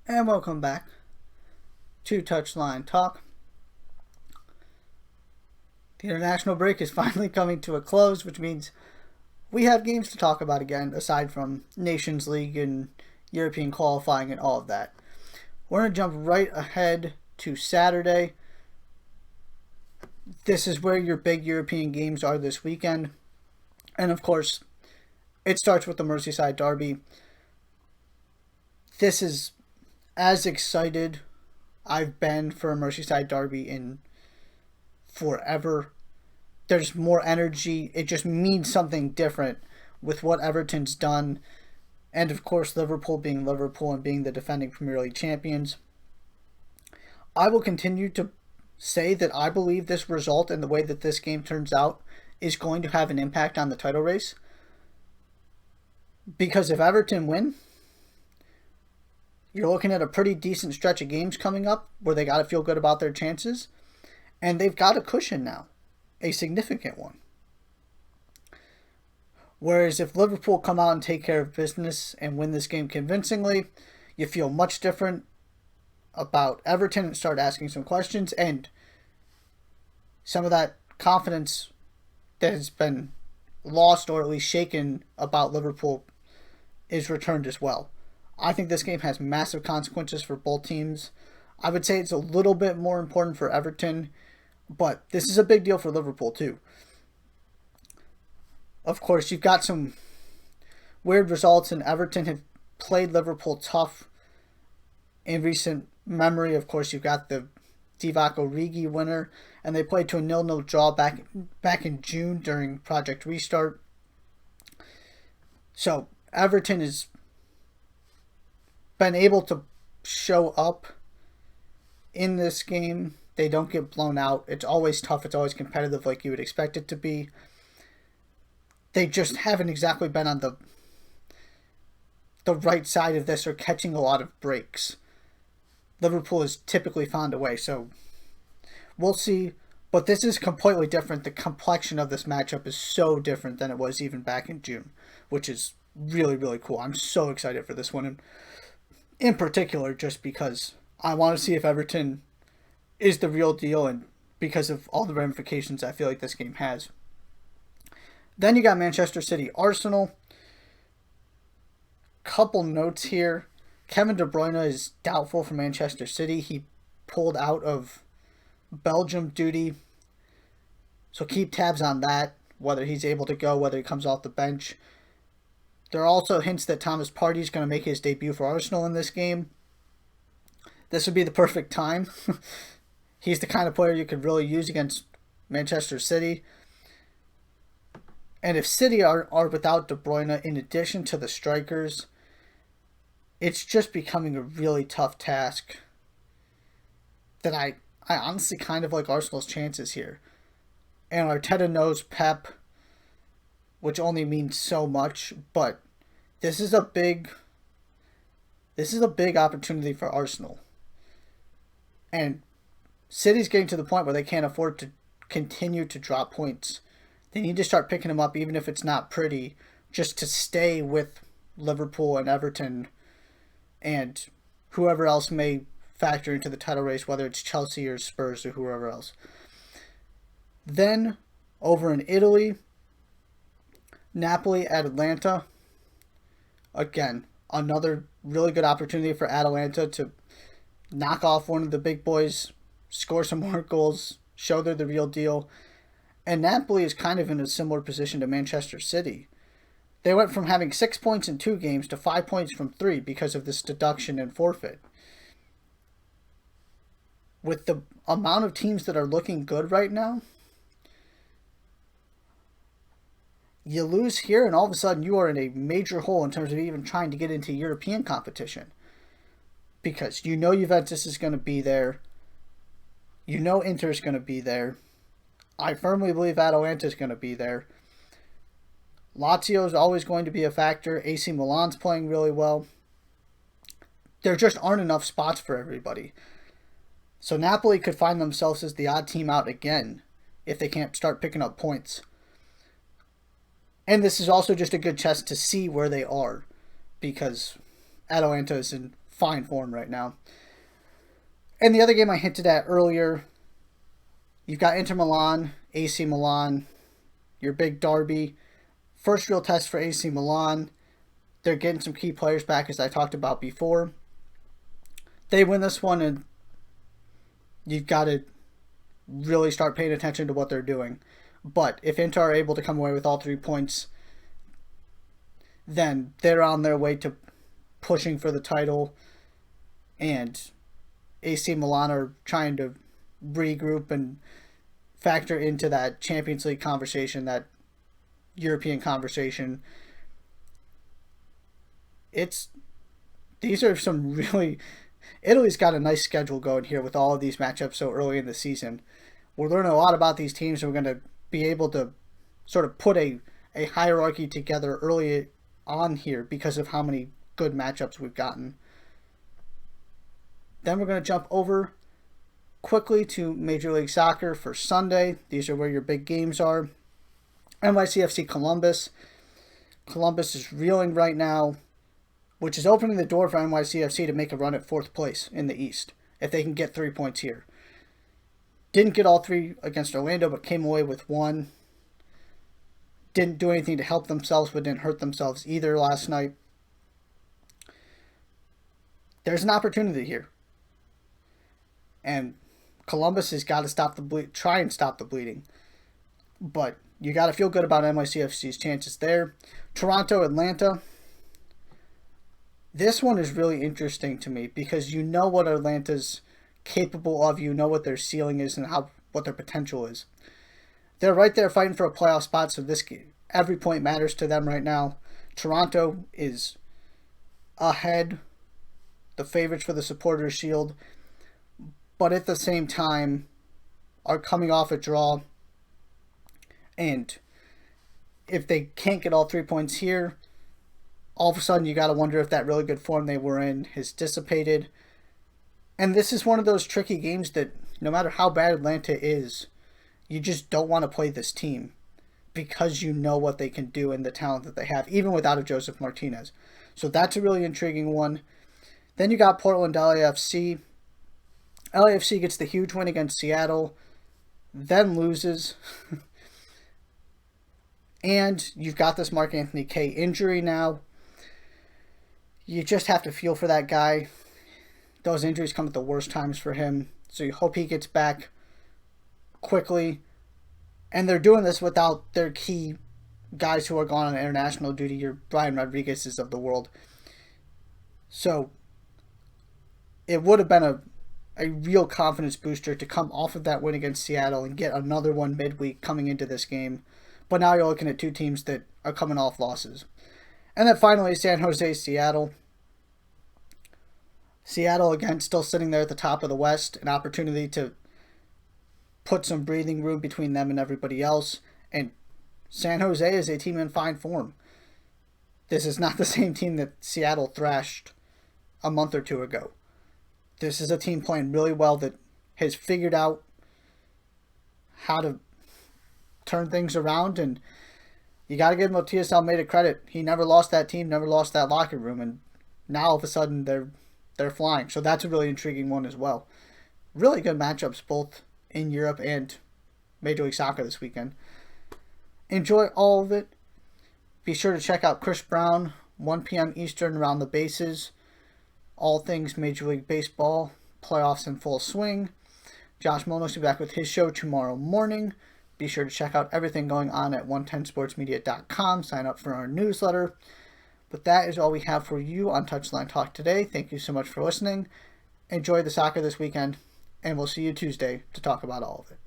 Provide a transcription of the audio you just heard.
And welcome back to Touchline Talk. The international break is finally coming to a close, which means we have games to talk about again, aside from Nations League and European qualifying and all of that. We're going to jump right ahead to Saturday. This is where your big European games are this weekend. And of course, it starts with the Merseyside Derby. This is as excited I've been for a Merseyside Derby in forever. There's more energy. It just means something different with what Everton's done. And of course, Liverpool being Liverpool and being the defending Premier League champions. I will continue to say that I believe this result and the way that this game turns out is going to have an impact on the title race. Because if Everton win, you're looking at a pretty decent stretch of games coming up where they got to feel good about their chances. And they've got a cushion now, a significant one. Whereas if Liverpool come out and take care of business and win this game convincingly, you feel much different about Everton and start asking some questions. And some of that confidence that has been lost or at least shaken about Liverpool is returned as well. I think this game has massive consequences for both teams. I would say it's a little bit more important for Everton, but this is a big deal for Liverpool too. Of course, you've got some weird results, and Everton have played Liverpool tough in recent memory. Of course, you've got the Divock Origi winner, and they played to a 0-0 draw back in June during Project Restart. So Everton has been able to show up in this game. They don't get blown out. It's always tough. It's always competitive like you would expect it to be. They just haven't exactly been on the right side of this or catching a lot of breaks. Liverpool has typically found a way, so we'll see. But this is completely different. The complexion of this matchup is so different than it was even back in June, which is really, really cool. I'm so excited for this one, and in particular just because I want to see if Everton is the real deal and because of all the ramifications I feel like this game has. Then you got Manchester City Arsenal. Couple notes here. Kevin De Bruyne is doubtful for Manchester City. He pulled out of Belgium duty. So keep tabs on that, whether he's able to go, whether he comes off the bench. There are also hints that Thomas Partey is going to make his debut for Arsenal in this game. This would be the perfect time. He's the kind of player you could really use against Manchester City. And if City are without De Bruyne, in addition to the strikers, it's just becoming a really tough task that I honestly kind of like Arsenal's chances here. And Arteta knows Pep, which only means so much, but this is a big opportunity for Arsenal. And City's getting to the point where they can't afford to continue to drop points. They need to start picking them up, even if it's not pretty, just to stay with Liverpool and Everton and whoever else may factor into the title race, whether it's Chelsea or Spurs or whoever else. Then, over in Italy, Napoli at Atlanta. Again, another really good opportunity for Atalanta to knock off one of the big boys, score some more goals, show they're the real deal. And Napoli is kind of in a similar position to Manchester City. They went from having 6 points in 2 games to 5 points from 3 because of this deduction and forfeit. With the amount of teams that are looking good right now, you lose here and all of a sudden you are in a major hole in terms of even trying to get into European competition. Because you know Juventus is going to be there. You know Inter is going to be there. I firmly believe Atalanta is going to be there. Lazio is always going to be a factor. AC Milan's playing really well. There just aren't enough spots for everybody. So Napoli could find themselves as the odd team out again if they can't start picking up points. And this is also just a good test to see where they are, because Atalanta is in fine form right now. And the other game I hinted at earlier, you've got Inter Milan, AC Milan, your big derby. First real test for AC Milan. They're getting some key players back, as I talked about before. They win this one, and you've got to really start paying attention to what they're doing. But if Inter are able to come away with all 3 points, then they're on their way to pushing for the title, and AC Milan are trying to regroup and factor into that Champions League conversation, that European conversation. These are some really... Italy's got a nice schedule going here with all of these matchups so early in the season. We're learning a lot about these teams, and we're going to be able to sort of put a hierarchy together early on here because of how many good matchups we've gotten. Then we're going to jump over quickly to Major League Soccer for Sunday. These are where your big games are. NYCFC Columbus. Columbus is reeling right now, which is opening the door for NYCFC to make a run at 4th place in the East if they can get 3 points here. Didn't get all 3 against Orlando, but came away with 1. Didn't do anything to help themselves, but didn't hurt themselves either last night. There's an opportunity here. And Columbus has got to try and stop the bleeding. But you got to feel good about NYCFC's chances there. Toronto, Atlanta. This one is really interesting to me because you know what Atlanta's capable of. You know what their ceiling is and what their potential is. They're right there fighting for a playoff spot, so every point matters to them right now. Toronto is ahead, the favorites for the Supporters' Shield, but at the same time are coming off a draw. And if they can't get all 3 points here, all of a sudden you got to wonder if that really good form they were in has dissipated. And this is one of those tricky games that no matter how bad Atlanta is, you just don't want to play this team because you know what they can do and the talent that they have, even without a Joseph Martinez. So that's a really intriguing one. Then you got Portland LAFC. LAFC gets the huge win against Seattle, then loses. And you've got this Mark Anthony Kaye injury now. You just have to feel for that guy. Those injuries come at the worst times for him. So you hope he gets back quickly. And they're doing this without their key guys who are gone on international duty, your Brian Rodriguez's of the world. So it would have been a real confidence booster to come off of that win against Seattle and get another one midweek coming into this game. But now you're looking at 2 teams that are coming off losses. And then finally, San Jose, Seattle. Seattle, again, still sitting there at the top of the West. An opportunity to put some breathing room between them and everybody else. And San Jose is a team in fine form. This is not the same team that Seattle thrashed a month or 2 ago. This is a team playing really well that has figured out how to turn things around, and you got to give Matias Almeida credit. He never lost that team, never lost that locker room, and now all of a sudden they're flying. So that's a really intriguing one as well. Really good matchups both in Europe and Major League Soccer this weekend. Enjoy all of it. Be sure to check out Chris Brown, 1 p.m. Eastern, around the bases. All things Major League Baseball, playoffs in full swing. Josh Monos will be back with his show tomorrow morning. Be sure to check out everything going on at 110sportsmedia.com. Sign up for our newsletter. But that is all we have for you on Touchline Talk today. Thank you so much for listening. Enjoy the soccer this weekend, and we'll see you Tuesday to talk about all of it.